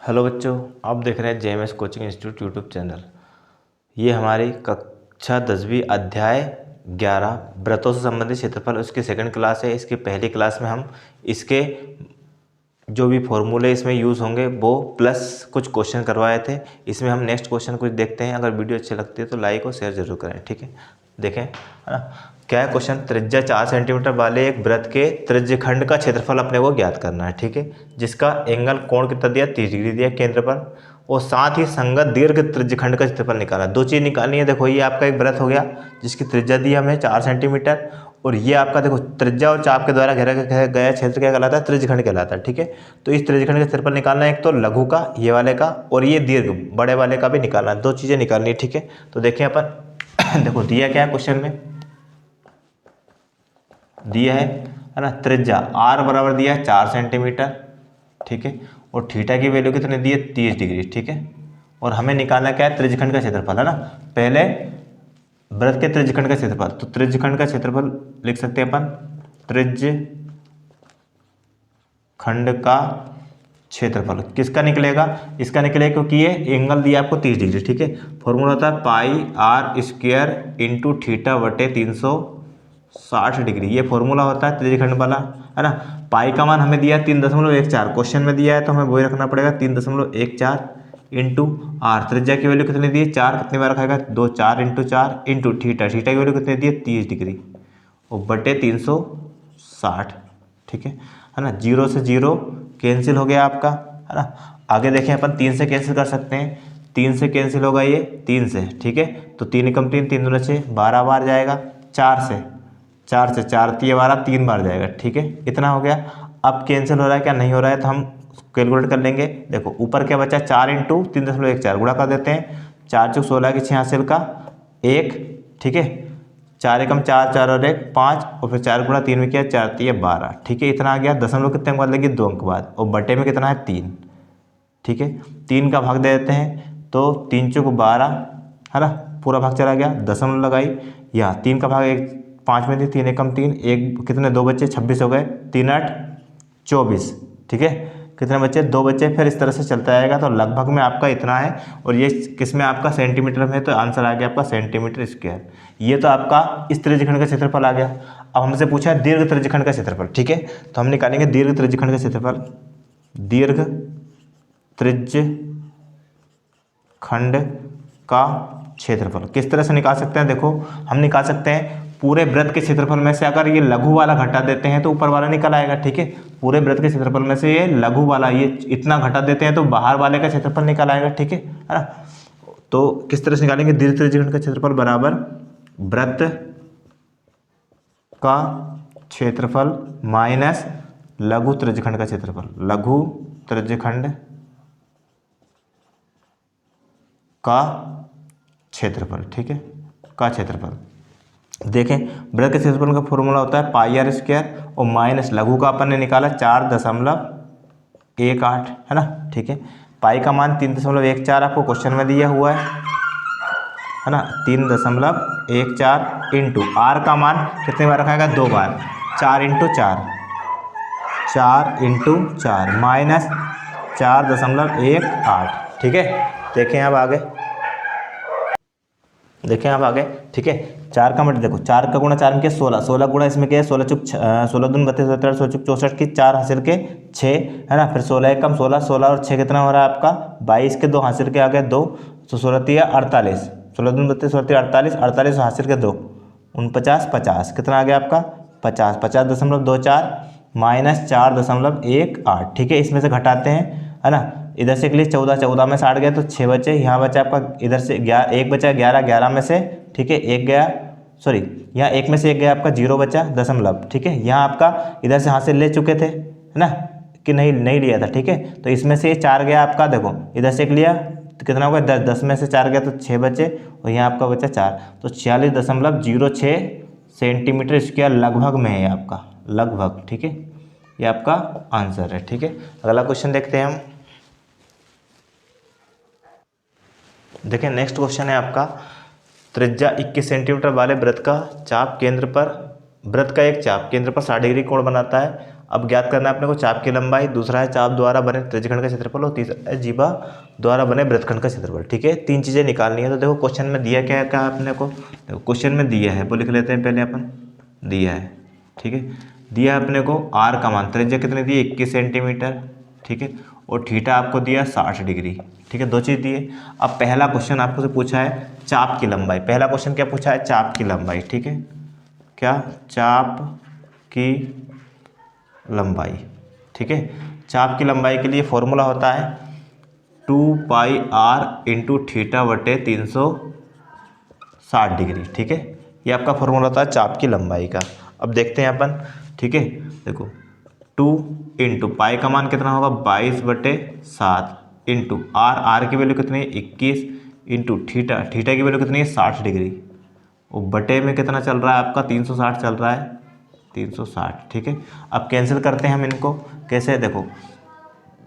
Hello बच्चों, आप देख रहे हैं JMS coaching institute YouTube channel. ये हमारी कक्षा 10वीं अध्याय 11 व्रतों से संबंधित क्षेत्रफल उसकी सेकंड क्लास है। इसकी पहली क्लास में हम इसके जो भी फॉर्मूले इसमें यूज़ होंगे वो प्लस कुछ क्वेश्चन करवाए थे। इसमें हम नेक्स्ट क्वेश्चन कुछ देखते हैं। अगर वीडियो अच्छी लगती है तो लाइक और शेयर जरूर करें, ठीक है। देखें, है ना। क्या है क्वेश्चन? त्रिज्या 4 सेंटीमीटर वाले एक वृत्त के त्रिज्यखंड का क्षेत्रफल अपने को ज्ञात करना है, ठीक है। जिसका एंगल कोण कितना दिया? 30 डिग्री दिया केंद्र पर, और साथ ही संगत दीर्घ त्रिज्यखंड का क्षेत्रफल निकाला। दो चीज़ निकालनी है। देखो, ये आपका एक वृत्त हो गया जिसकी त्रिज्या दी हमें 4 सेंटीमीटर, और ये आपका देखो त्रिज्या और चाप के द्वारा घेरा गया क्षेत्र क्या कहलाता है? त्रिज्यखंड कहलाता है, ठीक है। तो इस त्रिज्यखंड का क्षेत्रफल निकालना है, एक तो लघु का ये वाले का, और ये दीर्घ बड़े वाले का भी निकालना है। दो चीज़ें निकालनी है, ठीक है। तो देखिए अपन देखो दिया क्या है क्वेश्चन में, दिया है ना, त्रिज्या r बराबर दिया है 4 सेंटीमीटर, ठीक है। और थीटा की वैल्यू कितनी दी है? 30 डिग्री, ठीक है। और हमें निकालना क्या है? त्रिज्यखंड का क्षेत्रफल, है ना। पहले वृत्त के त्रिज्यखंड का क्षेत्रफल, तो त्रिज्यखंड का क्षेत्रफल लिख सकते हैं अपन, त्रिज्यखंड का क्षेत्रफल किसका निकलेगा? इसका निकलेगा, क्योंकि ये एंगल दिया आपको 30 डिग्री, ठीक है। फॉर्मूला होता है पाई आर स्क्वायर इंटू थीटा बटे 360 डिग्री। ये फॉर्मूला होता है त्रिज्यखंड वाला, है ना। पाई का मान हमें दिया 3.14, क्वेश्चन में दिया है तो हमें वही रखना पड़ेगा 3.14 इंटू आर। त्रिज्या की वैल्यू कितनी दी है? 4, कितनी बार रखाएगा? 2, 4 इंटू 4 इंटू थीटा, थीटा की वैल्यू कितनी दी है? 30 डिग्री, और बटे 360, ठीक है ना। 0 से 0 कैंसिल हो गया आपका, है ना। आगे देखें अपन 3 से कैंसिल कर सकते हैं, 3 से कैंसिल होगा ये 3 से, ठीक है। तो 3 एकम 3, 3 दूना 6, 12 बार जाएगा। 4 से 4 3 12, 3 बार जाएगा, ठीक है। इतना हो गया। अब कैंसिल हो रहा है क्या? नहीं हो रहा है, तो हम कैलकुलेट कर लेंगे। देखो ऊपर क्या बचा? 4 इंटू 3.14 गुणा कर देते हैं। 4 चौक 16 की 6 हासिल का 1, ठीक है। 4 एकम 4, 4 और 1 5, और फिर 4 गुणा 3 में किया 4 3 12, ठीक है। इतना आ गया। दशमलव कितने अंक बाद लगी? 2 अंक बाद, और बटे में कितना है? 3, ठीक है। 3 का भाग दे देते हैं, तो 3 चौक 12, है ना। पूरा भाग चला गया, दशमलव लगाई। यहाँ 3 का भाग 1 5 में थी, 3 एकम 3, एक कितने 2 बच्चे 26 हो गए, 3 8 24, ठीक है। कितने बच्चे? 2 बच्चे। फिर इस तरह से चलता जाएगा। तो लगभग में आपका इतना है, और ये किस में आपका? सेंटीमीटर में, तो आंसर आ गया आपका सेंटीमीटर स्क्वायर। ये तो आपका इस त्रिज्यखंड का क्षेत्रफल आ गया। अब हमसे पूछा है दीर्घ त्रिज्यखंड का क्षेत्रफल, ठीक है। तो हम निकालेंगे दीर्घ त्रिज्यखंड का क्षेत्रफल। दीर्घ त्रिज्यखंड का क्षेत्रफल किस तरह से निकाल सकते हैं? देखो, हम निकाल सकते हैं पूरे वृत्त के क्षेत्रफल में से अगर ये लघु वाला घटा देते हैं तो ऊपर वाला निकल आएगा, ठीक है। पूरे वृत्त के क्षेत्रफल में से ये लघु वाला ये इतना घटा देते हैं तो बाहर वाले का क्षेत्रफल निकल आएगा, ठीक है ना। तो किस तरह से निकालेंगे? दीर्घ त्रिज्यखंड का क्षेत्रफल बराबर वृत्त का क्षेत्रफल माइनस लघु त्रिज्यखंड का क्षेत्रफल। लघु त्रिज्यखंड का क्षेत्रफल, ठीक है, का क्षेत्रफल। देखें, वृत्त के क्षेत्रफल का फॉर्मूला होता है पाई आर स्क्वायर, और माइनस लघु का अपन ने निकाला 4.18, है ना, ठीक है। पाई का मान 3.14 आपको क्वेश्चन में दिया हुआ है ना। 3.14 इंटू आर का मान कितने बार रखाएगा? 2 बार, 4 इंटू 4, 4 इंटू 4 माइनस 4.18, ठीक है। देखें अब आगे, देखें अब आगे, ठीक है। 4 का मतलब देखो, 4 का गुणा 4 में क्या? 16, 16 गुणा इसमें क्या है? 16 चुक 16 दून 32, 17 16 चुक 64 की 4 हासिल के 6, है ना। फिर 16 एकम 16, 16 और 6 कितना हो रहा है आपका? 22 के 2 हासिल के आ गए 2, तो 16 3 48, 16 दून 32, 16 3 48, 48 हासिल के 2 49, 50 कितना आ गया आपका? 50, 50.24 माइनस 4.18, ठीक है। इसमें से घटाते हैं, है ना। इधर से के लिए 14, 14 में से 8 गया तो 6 बचे। यहाँ बचा आपका इधर से 1 बचा 11, 11 में से, ठीक है, 1 गया, सॉरी यहाँ 1 में से 1 गया आपका, 0 बचा दशमलव, ठीक है। यहाँ आपका इधर से हासिल ले चुके थे, है ना, कि नहीं लिया था, ठीक है। तो इसमें से 4 गया आपका, देखो इधर से लिया तो कितना होगा? 10, 10 में से 4 गया तो 6 बचे, और यहाँ आपका बचा 4, तो 46.06 सेंटीमीटर स्क्वायर लगभग में है आपका, लगभग, ठीक है। ये आपका आंसर है, ठीक है। अगला क्वेश्चन देखते हैं हम। देखें, नेक्स्ट क्वेश्चन है आपका, त्रिज्या 21 सेंटीमीटर वाले वृत्त का चाप केंद्र पर, वृत्त का एक चाप केंद्र पर 60 डिग्री कोण बनाता है। अब ज्ञात करना है अपने को चाप की लंबाई, दूसरा है चाप द्वारा बने त्रिज्यखंड का क्षेत्रफल और तीसरा है जीवा द्वारा बने वृत्तखंड का क्षेत्रफल। ठीक है, तीन चीज़ें निकालनी है। तो देखो क्वेश्चन में दिया क्या है, क्या अपने को देखो क्वेश्चन में दिया है, वो लिख लेते हैं पहले अपन। दिया है, ठीक है, दिया है अपने को आर का मान, त्रिज्या कितनी दी है 21 सेंटीमीटर, ठीक है, और थीटा आपको दिया 60 डिग्री। ठीक है, दो चीज़ दी है। अब पहला क्वेश्चन आपको से पूछा है चाप की लंबाई। पहला क्वेश्चन क्या पूछा है, चाप की लंबाई। ठीक है, क्या, चाप की लंबाई। ठीक है, चाप की लंबाई के लिए फॉर्मूला होता है 2πr इंटू थीटा बटे 360 डिग्री। ठीक है, ये आपका फॉर्मूला होता है चाप की लंबाई का। अब देखते हैं अपन। ठीक है, देखो 2 इंटू पाई का मान कितना होगा 22/7 इंटू आर की वैल्यू कितनी है 21 इंटू थीटा की वैल्यू कितनी है 60 डिग्री, और बटे में कितना चल रहा है आपका 360 चल रहा है, 360। ठीक है, अब कैंसिल करते हैं हम इनको। कैसे, देखो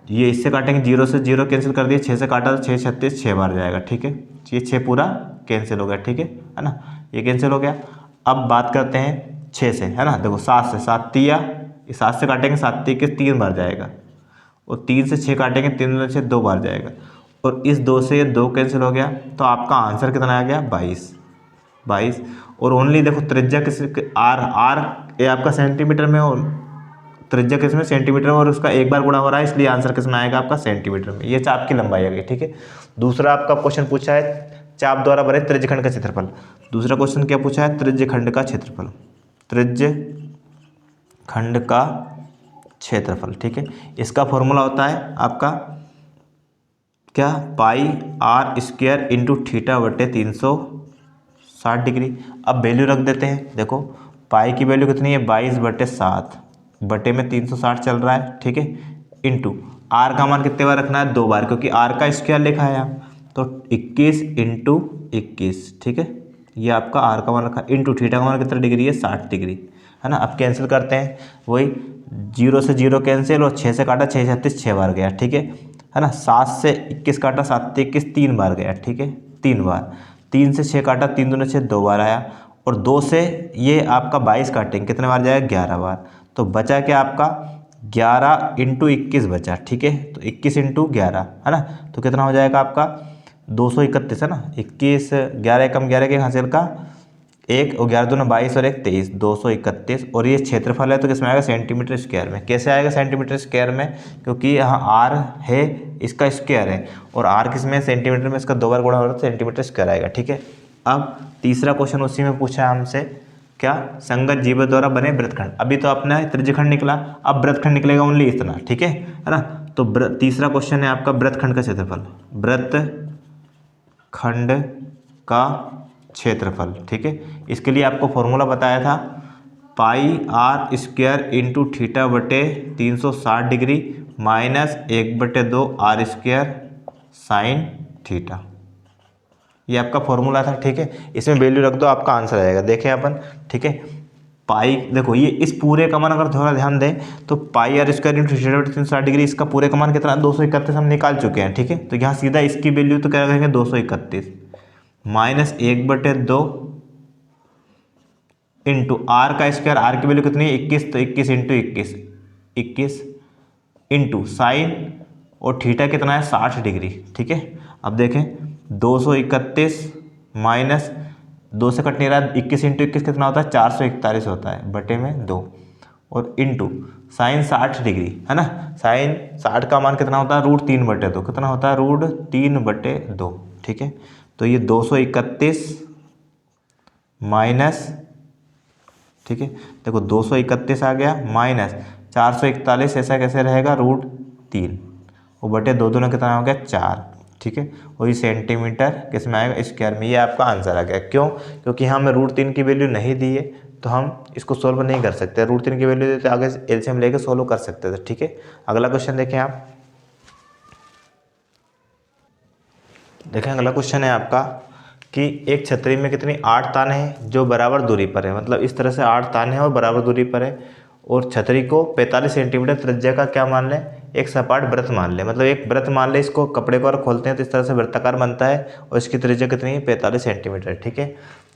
ये इससे काटेंगे, 0 से 0 कैंसिल कर दिए, 6 से काटा तो 6 36 6 बार जाएगा। ठीक है, ये 6 पूरा कैंसिल हो गया। ठीक है ना, ये कैंसिल हो गया। अब बात करते हैं 6 से, है ना, देखो 7 से, 7 तिया, 7 से काटेंगे 7 तिया के 3 बार जाएगा, और 3 से 6 काटेंगे 3 से 2 बार जाएगा, और इस 2 से ये 2 कैंसिल हो गया। तो आपका आंसर कितना आ गया 22। और ओनली देखो त्रिज्या किस आर ये आपका सेंटीमीटर में, और त्रिज्या किस में सेंटीमीटर में, और उसका एक बार गुणा हो रहा है, इसलिए आंसर किस में आएगा आपका सेंटीमीटर में। ये चाप की लंबाई आ गई। ठीक है, दूसरा आपका क्वेश्चन पूछा है चाप द्वारा बने त्रिज्यखंड का क्षेत्रफल। दूसरा क्वेश्चन क्या पूछा है, त्रिज्यखंड का क्षेत्रफल, त्रिज्यखंड का क्षेत्रफल। ठीक है, इसका फॉर्मूला होता है आपका क्या, πr² इंटू थीटा बटे 360 डिग्री। अब वैल्यू रख देते हैं। देखो पाई की वैल्यू कितनी है 22/7 बटे में 360 चल रहा है। ठीक है, इंटू आर का मान कितने बार रखना है 2 बार, क्योंकि आर का स्क्वायर लिखा है यहाँ, तो 21 इंटू 21। ठीक है, ये आपका आर का मान रखा, इंटू थीटा का मान कितना डिग्री है 60 डिग्री, है ना। अब कैंसिल करते हैं, वही 0 से 0 कैंसिल, और 6 से काटा 6 36 6 बार गया। ठीक है ना, 7 से 21 काटा 7 से 21 3 बार गया। ठीक है, 3 बार, 3 से 6 काटा 3 दूनी 6 2 बार आया, और 2 से ये आपका 22 काटेंगे कितने बार जाएगा 11 बार। तो बचा क्या आपका 11 इंटू 21 बचा। ठीक है, तो 21 इंटू 11, है ना, तो कितना हो जाएगा आपका 231, है ना। 21 11 एकम 11 के हासिल का 1 और 11 दूना 22 और 1 23, 231। और ये क्षेत्रफल है तो किसमें आएगा सेंटीमीटर स्क्वायर में। कैसे आएगा सेंटीमीटर स्क्वायर में, क्योंकि यहाँ आर है इसका स्क्वायर है, और आर किस में सेंटीमीटर में, इसका 2 बार गुणा हो रहा है तो सेंटीमीटर स्क्वायर आएगा। ठीक है, अब तीसरा क्वेश्चन उसी में पूछा है हमसे, क्या, संगत जीवों द्वारा बने वृत्तखंड। अभी तो अपना त्रिज्यखंड निकला, अब वृत्तखंड निकलेगा ओनली इतना। ठीक है ना, तो तीसरा क्वेश्चन है आपका वृत्तखंड का क्षेत्रफल, वृत्तखंड का क्षेत्रफल। ठीक है, इसके लिए आपको फॉर्मूला बताया था πr² इंटू थीटा बटे 360 degree minus 1/2 r² sine theta. ये आपका फॉर्मूला था। ठीक है, इसमें वैल्यू रख दो, आपका आंसर आएगा। देखें अपन। ठीक है, पाई देखो ये इस पूरे का मान अगर थोड़ा ध्यान दें तो πr² इंटू थीटा बटे 360 डिग्री, इसका पूरे का मान कितना 231 हम निकाल चुके हैं। ठीक है, तो यहाँ सीधा इसकी वैल्यू तो क्या रखेंगे 231 माइनस 1/2 इंटू आर का स्क्वायर, आर की वैल्यू कितनी है 21, तो 21 इंटू 21 इंटू साइन, और थीटा कितना है 60 डिग्री। ठीक है, अब देखें 231 माइनस 2 से कट नहीं रहा, 21 इंटू 21 कितना होता है 441 होता है, बटे में 2, और इंटू साइन 60 डिग्री, है ना। साइन 60 का मान कितना होता है √3/2, कितना होता है √3/2। ठीक है, तो ये 231 माइनस, ठीक है, देखो 231 आ गया माइनस 441, ऐसा कैसे रहेगा √3, और बटे 2 दूना कितना हो गया 4। ठीक है, और ये सेंटीमीटर किस में आएगा स्क्वायर में। ये आपका आंसर आ गया। क्यों, क्योंकि हमें √3 की वैल्यू नहीं दी है, तो हम इसको सोल्व नहीं कर सकते। √3 की वैल्यू देते आगे एलसीएम लेके सोल्व कर सकते थे। ठीक है, अगला क्वेश्चन देखें आप। देखें अगला क्वेश्चन है आपका कि एक छतरी में कितनी 8 ताने हैं जो बराबर दूरी पर है। मतलब इस तरह से 8 ताने हैं और बराबर दूरी पर है, और छतरी को 45 सेंटीमीटर त्रिज्या का क्या मान लें एक सपाट वृत्त मान ले, मतलब एक वृत्त मान ले, इसको कपड़े को और खोलते हैं तो इस तरह से वृत्ताकार बनता है और इसकी त्रिज्या कितनी है 45 सेंटीमीटर। ठीक है,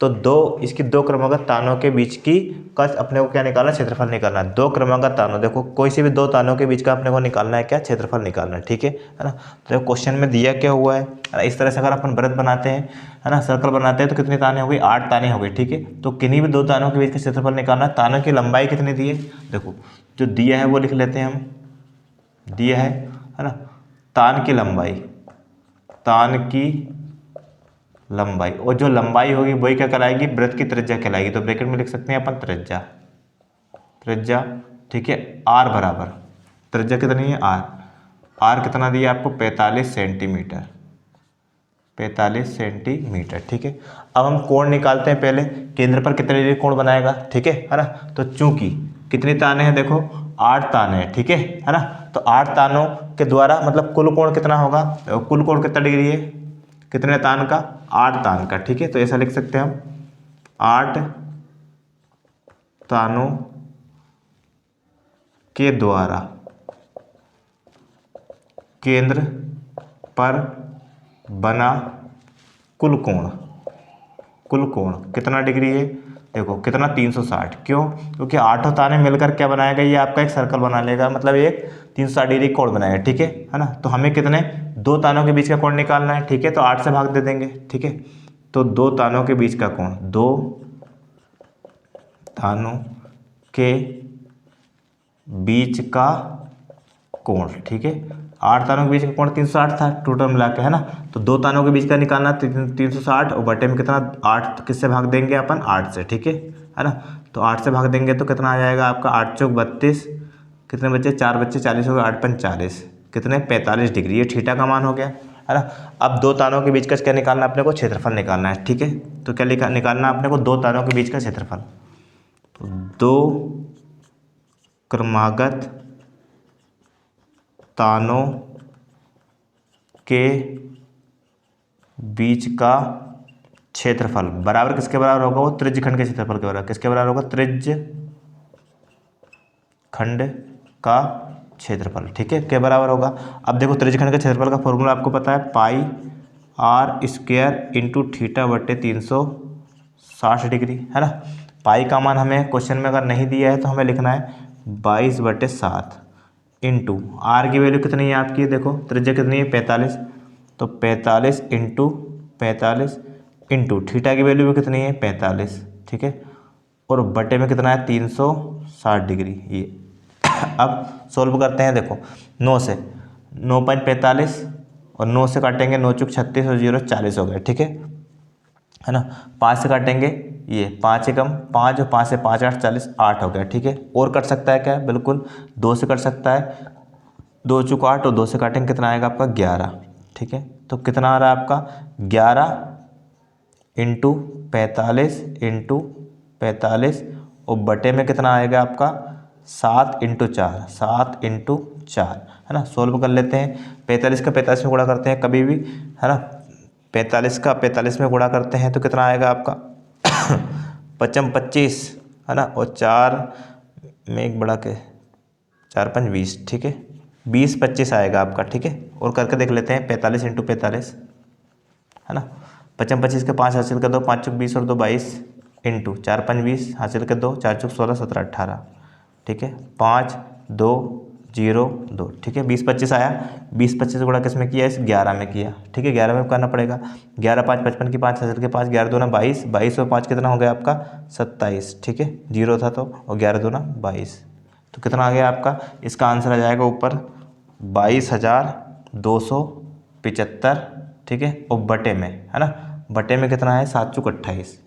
तो इसकी दो क्रमागत तानों के बीच की का अपने को क्या निकालना है, क्षेत्रफल निकालना है। दो क्रमागत तानों, देखो कोई से भी दो तानों के बीच का अपने को निकालना है क्या, क्षेत्रफल निकालना है। ठीक है ना। तो क्वेश्चन में दिया क्या हुआ है, इस तरह से अगर अपन वृत्त बनाते हैं, है ना, सर्कल बनाते हैं तो कितनी ताने हो गई, 8 ताने हो गई। ठीक है, तो किन्हीं भी दो तानों के बीच का क्षेत्रफल निकालना है। तानों की लंबाई कितनी दी है, देखो जो दिया है वो लिख लेते हैं हम, दिया है ना, तान की लंबाई, तान की लंबाई, और जो लंबाई होगी वही क्या कहलाएगी, वृत्त की त्रिज्या कहलाएगी। तो ब्रैकेट में लिख सकते हैं अपन त्रिज्या, त्रिज्या। ठीक है, आर बराबर, त्रिज्या कितनी है आर, आर कितना दिया आपको 45 सेंटीमीटर, 45 सेंटीमीटर। ठीक है, अब हम कोण निकालते हैं। पहले केंद्र पर कितने डिग्री कोण बनाएगा, ठीक है ना। तो चूंकि कितनी ताने हैं, देखो 8 ताने हैं। ठीक है ना, तो 8 तानों के द्वारा मतलब कुल कोण कितना होगा, कुल कोण कितना डिग्री है, कितने तान का, 8 तान का। ठीक है, तो ऐसा लिख सकते हैं हम, 8 तानों के द्वारा केंद्र पर बना कुल कोण, कुल कोण कितना डिग्री है, देखो कितना 360। क्यों, क्योंकि 8 ताने मिलकर क्या बनाएगा, ये आपका एक सर्कल बना लेगा, मतलब एक 360 डिग्री कोण बनाएगा। ठीक है ना, तो हमें कितने, दो तानों के बीच का कोण निकालना है। ठीक है, तो 8 से भाग दे देंगे। ठीक है, तो दो तानों के बीच का कोण, दो तानों के बीच का कोण। ठीक है, 8 तानों के बीच का कोण 360 था टोटल मिला के, है ना। तो दो तानों के बीच का निकालना 360 और बटे में कितना, 8 किससे भाग देंगे अपन, 8 से। ठीक है ना, तो 8 से भाग देंगे तो कितना आ जाएगा आपका, 8 चौक 32, कितने बच्चे, 4 बच्चे 40 हो गए, 8 पंच 40, कितने 45 डिग्री, ये थीटा का मान हो गया, है ना। अब दो तानों के बीच का क्या निकालना है अपने को, क्षेत्रफल निकालना है। ठीक है, तो क्या निकालना है अपने को, दो तानों के बीच का क्षेत्रफल। तो दो क्रमागत तानों के बीच का क्षेत्रफल बराबर किसके बराबर होगा, वो त्रिज्य खंड के क्षेत्रफल के बराबर। किसके बराबर होगा, त्रिज्य खंड का क्षेत्रफल। ठीक है, क्या बराबर होगा, अब देखो त्रिज्य खंड के क्षेत्रफल का फॉर्मूला आपको पता है, पाई आर स्क्वायर इंटू थीटा बटे 360 डिग्री, है ना। पाई का मान हमें क्वेश्चन में अगर नहीं दिया है तो हमें लिखना है 22/7 इंटू आर की वैल्यू कितनी है आपकी, देखो त्रिज्या कितनी है 45, तो 45 इंटू 45 इंटू थीटा की वैल्यू भी कितनी है 45। ठीक है, और बटे में कितना है 360 डिग्री। ये अब सोल्व करते हैं, देखो 9 से 9.45 और 9 से काटेंगे 9 चुक 36 और 0 40 हो गए। ठीक है ना, 5 से काटेंगे, ये 5 एकम 5 और 5 से 5 8 40, 8 हो गया। ठीक है, और कट सकता है क्या, बिल्कुल 2 से कट सकता है, 2 चुक 8 और 2 से काटेंगे कितना आएगा आपका 11। ठीक है, तो कितना आ रहा है आपका 11 इंटू 45 और बटे में कितना आएगा आपका 7 इंटू 4, 7 इंटू 4, है ना। सोल्व कर लेते हैं, 45 का 45 में गुणा करते हैं कभी भी, है ना, 45 का 45 में गुणा करते हैं तो कितना आएगा आपका 25, है ना, और 4 में एक बढ़ा के 4 5 20। ठीक है, 20-25 आएगा आपका। ठीक है, और करके देख लेते हैं, 45 इंटू 45, है ना, 25 के 5 हासिल कर दो, 5 चुक 20 और 2 22 इंटू 4 5 20 हासिल कर दो, 4 चुक 16 17 18। ठीक है, 5 2 0 2। ठीक है, 20-25 आया, 20-25 गुणा किस में किया, इस 11 में किया। ठीक है, 11 में करना पड़ेगा, 11 5 55 की 5 हासिल के 5, 11 दूना 22, 22 और 5 कितना हो गया आपका 27। ठीक है, 0 था तो, और 11 दूना 22, तो कितना आ गया आपका, इसका आंसर आ जाएगा ऊपर 22,275। ठीक है, और बटे में, है ना, बटे में कितना है 7 चुक 28,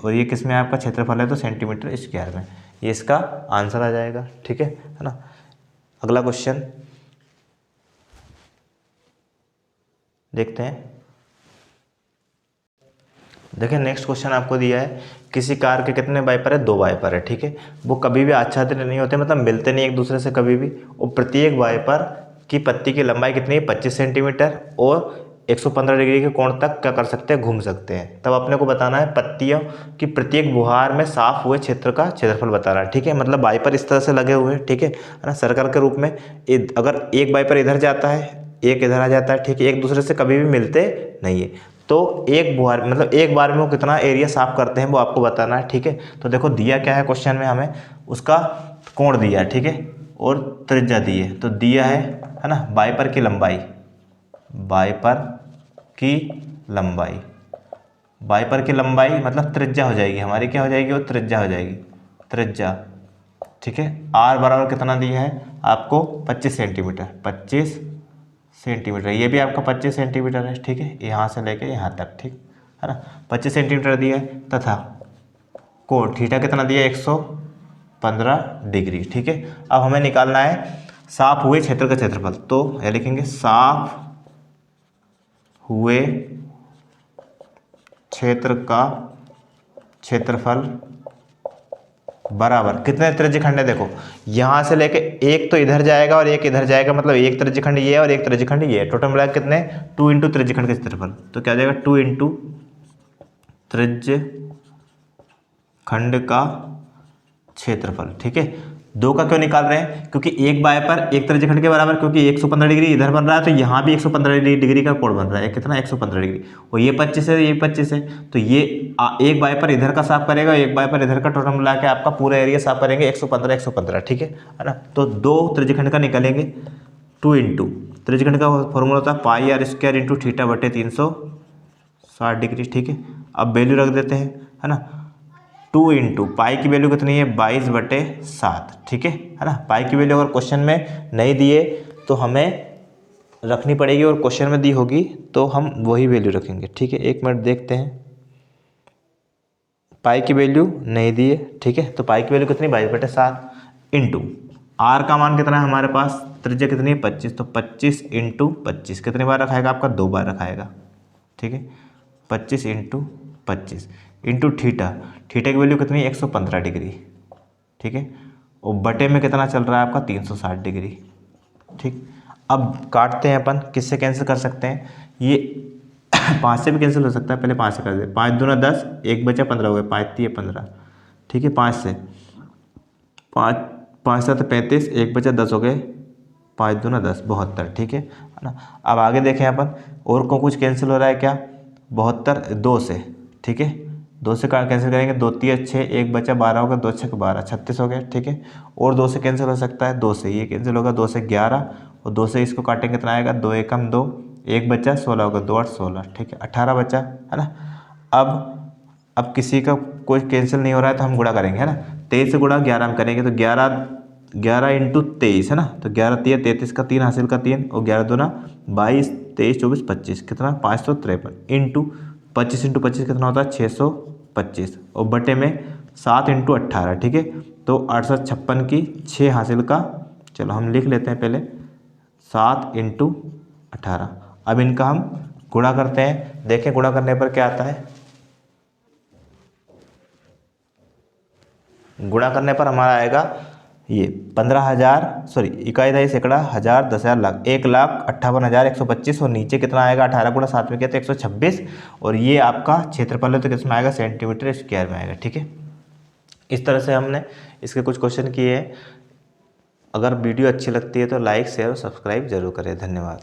और ये किस में आपका क्षेत्रफल है तो सेंटीमीटर स्क्वायर में, ये इसका आंसर आ जाएगा। ठीक है ना। अगला क्वेश्चन देखते हैं। देखिए नेक्स्ट क्वेश्चन आपको दिया है, किसी कार के कितने वाइपर है, 2 वाइपर है। ठीक है, वो कभी भी आच्छादित नहीं होते, मतलब मिलते नहीं एक दूसरे से कभी भी, और प्रत्येक वाइपर की पत्ती की लंबाई कितनी है 25 सेंटीमीटर और 115 डिग्री के कोण तक क्या कर सकते हैं, घूम सकते हैं। तब अपने को बताना है पत्तियों की प्रत्येक बुहार में साफ हुए क्षेत्र का क्षेत्रफल बताना है, ठीक है। मतलब वाइपर इस तरह से लगे हुए हैं, ठीक है ना, सर्कल के रूप में। अगर एक वाइपर इधर जाता है, एक इधर आ जाता है, ठीक है, एक दूसरे से कभी भी मिलते नहीं है। तो एक बुहार मतलब एक बार में वो कितना एरिया साफ करते हैं वो आपको बताना है, ठीक है। तो देखो दिया क्या है क्वेश्चन में, हमें उसका कोण दिया है, ठीक है, और त्रिज्या दी है। तो दिया है ना, वाइपर की लंबाई, वाइपर की लंबाई, वाइपर की लंबाई मतलब त्रिज्या हो जाएगी हमारी, क्या हो जाएगी, वो त्रिज्या हो जाएगी, त्रिज्या, ठीक है। आर बराबर कितना दिया है आपको, 25 सेंटीमीटर, 25 सेंटीमीटर, ये भी आपका 25 सेंटीमीटर है, ठीक है, यहाँ से लेके यहाँ तक, ठीक है ना, 25 सेंटीमीटर दिया है। तथा कोण थीटा कितना दिया है, 115 डिग्री, ठीक है। अब हमें निकालना है साफ हुए क्षेत्र का क्षेत्रफल। तो यह लिखेंगे साफ हुए क्षेत्र का क्षेत्रफल बराबर कितने त्रिज्यखंड है, देखो यहां से लेके एक तो इधर जाएगा और एक इधर जाएगा, मतलब एक त्रिज्यखंड ये है और एक त्रिज्यखंड ये है, टोटल मिला कितने, 2 इंटू त्रिज्यखंड का क्षेत्रफल। तो क्या जाएगा, 2 इंटू त्रिज्यखंड का क्षेत्रफल, ठीक है। दो का क्यों निकाल रहे हैं, क्योंकि एक वाइपर एक त्रिज्यखंड के बराबर, क्योंकि 115 डिग्री इधर बन रहा है तो यहाँ भी 115 डिग्री का कोण बन रहा है, कितना 115 डिग्री, और ये 25 है, ये 25 है, तो ये एक वाइपर इधर का साफ करेगा, एक वाइपर इधर का, टोटल मिला के आपका पूरा एरिया साफ करेंगे 115 115, ठीक है ना। तो दो त्रिज्यखंड का निकालेंगे, 2 इंटू त्रिज्यखंड का फॉर्मूला होता है पाई आर स्क्वायर इंटू थीटा बटे 360 डिग्री, ठीक है। अब वैल्यू रख देते हैं, है ना, 2 इंटू पाई की वैल्यू कितनी है, 22/7, ठीक है ना। पाई की वैल्यू अगर क्वेश्चन में नहीं दिए तो हमें रखनी पड़ेगी, और क्वेश्चन में दी होगी तो हम वही वैल्यू रखेंगे, ठीक है। एक मिनट देखते हैं, पाई की वैल्यू नहीं दी है, ठीक है, तो पाई की वैल्यू कितनी, 22/7 इंटू आर का मान कितना है हमारे पास, त्रिज्या कितनी है 25, तो 25 इंटू 25 कितनी बार रखाएगा आपका, 2 बार रखाएगा, ठीक है। 25 इंटू 25 इंटू थीटा, थीटा की वैल्यू कितनी है 115 डिग्री, ठीक है, और बटे में कितना चल रहा है आपका 360 डिग्री, ठीक। अब काटते हैं अपन, किससे कैंसिल कर सकते हैं, ये 5 से भी कैंसिल हो सकता है, पहले 5 से कर दे, 5 दूना 10, 1 बचा 15 हो गए, 5 3 15, ठीक है। 5 से 5 7 35, 1 बचा 10 हो गए, 5 दूना 10, 72, ठीक है ना। अब आगे देखें अपन, और को कुछ कैंसिल हो रहा है क्या, 72 2 से, ठीक है, 2 से कैंसिल करेंगे, 2 3 6, 1 बचा 12 हो गया, 2 6 12, 36 हो गया, ठीक है। और 2 से कैंसिल हो सकता है, 2 से ये कैंसिल होगा, 2 से 11, और 2 से इसको काटेंगे कितना आएगा, 2 एकम 2, 1 बचा 16 होगा, 2 8 16, ठीक है, 18 बचा, है ना। अब किसी का कोई कैंसिल नहीं हो रहा है तो हम गुणा करेंगे, है ना, 23 से गुणा 11 में करेंगे, तो 11 इंटू 23 है ना, तो 11 3 33 का 3 हासिल का 3, और 11 दूना 22 23 24 25, कितना 553 इंटू 25 इंटू 25 कितना होता है 625, और बटे में 7 इंटू 18, ठीक है, तो 856 की 6 हासिल का, चलो हम लिख लेते हैं पहले 7 इंटू 18। अब इनका हम गुणा करते हैं, देखें गुणा करने पर क्या आता है, गुणा करने पर हमारा आएगा ये 15,000, सॉरी इकाई दहाई सैकड़ा हज़ार 10,000 लाख, 1,58,125, और नीचे कितना आएगा 18 गुणा 7 में किया तो 126, और ये आपका क्षेत्रफल है तो किसमें आएगा, सेंटीमीटर स्क्वायर में आएगा, ठीक है। इस तरह से हमने इसके कुछ क्वेश्चन किए हैं। अगर वीडियो अच्छी लगती है तो लाइक शेयर और सब्सक्राइब जरूर करें। धन्यवाद।